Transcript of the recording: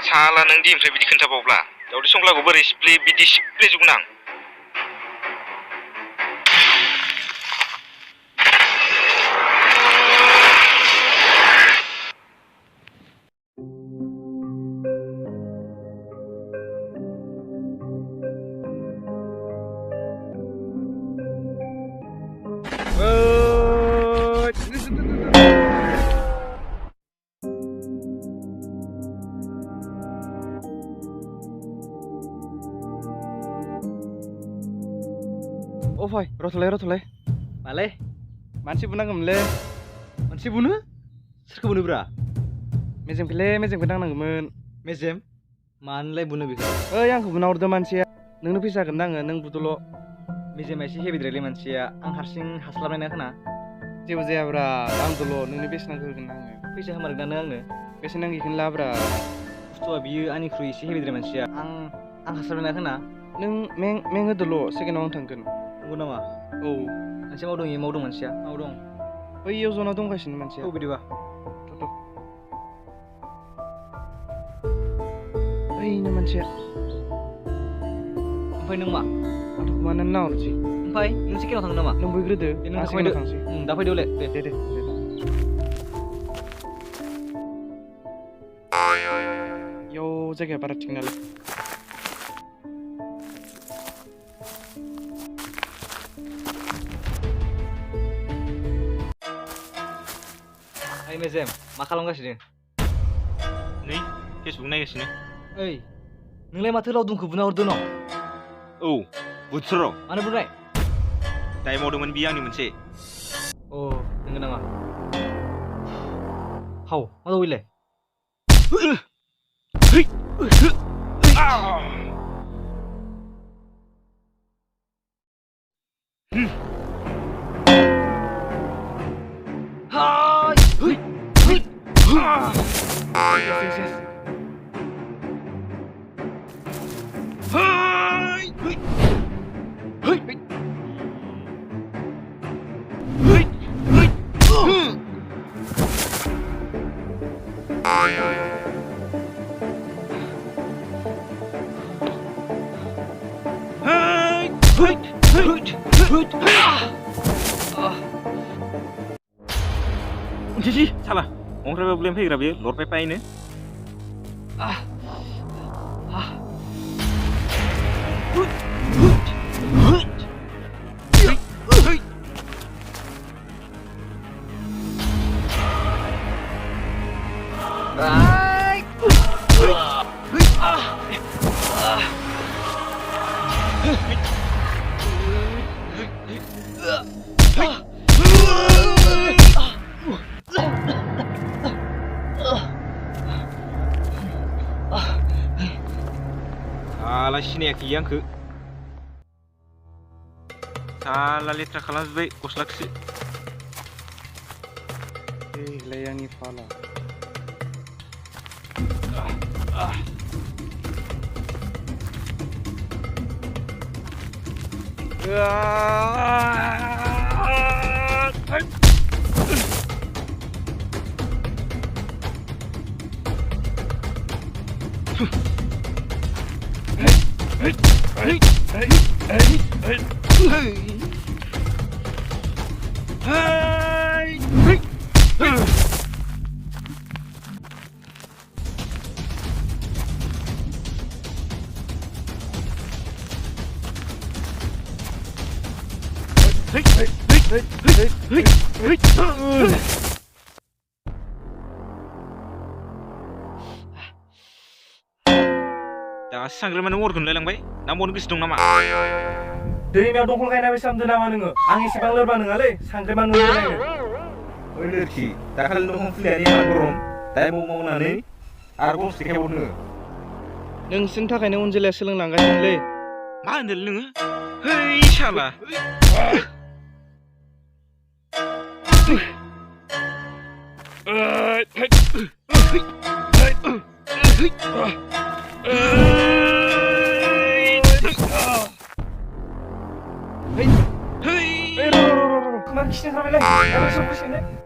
साला नों दि ओमफ्राय बिदि खोन्थाबावब्ला दावदै संग्लाखौ बोरै बिदि सिफ्लेजोबगोन आं। Oh boy, rotolay. Malay, mansi bunanggamle. Mansi bunu? Soरखौ बुनो ब्रा? मेजेमखौ दांनांगौमोन. मेजेम? मानोलाय बुनो बेखौ? ओइ आंखौ बुना हरदो मानसिया. नोंनो फैसा होगोन आङो, नों बुदोल'. मेजेमा एसे हेभिद्रायलै मानसिया. आं हारसिं हास्लाबनाय नङा खोना. जेबो जायाब्रा, आंदोल' नोंनि बेसेनांखौ होगोन आङो. फैसा होमारगोन ना आंनो? बेसेन नांगौखौनो लाब्रा. बुस्थुआ बियो आंनिख्रुइ एसे हेभिद्राय मानसिया. आं हास्लाबनाय नङा खोना. नों में होदोल', सेकेन्डआव आं थांगोन. नंगौ नामा? औ। मानसिया माव दं मानसिया? माव दं? बैयाव जना दंगासिनो मानसिया। औ बिदिबा। बैनो मानसिया। ओमफ्राय नों मा? आंथ' मानो नाहरसै? ओमफ्राय नों सेकेन्डआव थांगोन नामा? नों बैग्रोदो। नों सेकेन्डआव थांसै। दा फैदोले। दे। याव जायगाया बारा थिग नालाय। ओइ मेजेम, मा खालामगासिनो? नै फेसबुक नायगासिनो। ओइ, नोंलाय माथो लावदुमखौ बुना हरदो न'? औ, बुथ्र'। मानो बुनाय? दाय मावदोंमोन बियो आंनि मोनसे। अ, नंगौ नामा? हाव, मा जाबाय बेलाय? Cici, salah. Orang belum pergi rabi, lor pepa ini. Salah sineaki आंखौ salah letra खालामजोब्बाय गस्लाखौसो एलाय आंनि फाला दा सांग्रामानो अरगोनलाय लांबाय नामबावनो गोसो दं नामा दैमायाव दंखल गायना बेसामदो नामा नोङो आं एसेबां लोरबां नङालै सांग्रामा नुलायनो ओइ लोरखि दाखालि दंफां फुलियानि गरम दाय मावनानै आरो गंसे खायबावनो नोंसिनि थाखायनो उनजिलाया सोलोंलांगासिनोलै मा होनदों नोङो हेय शाला Kemarin kisah sampai lagi, ada siapa sini?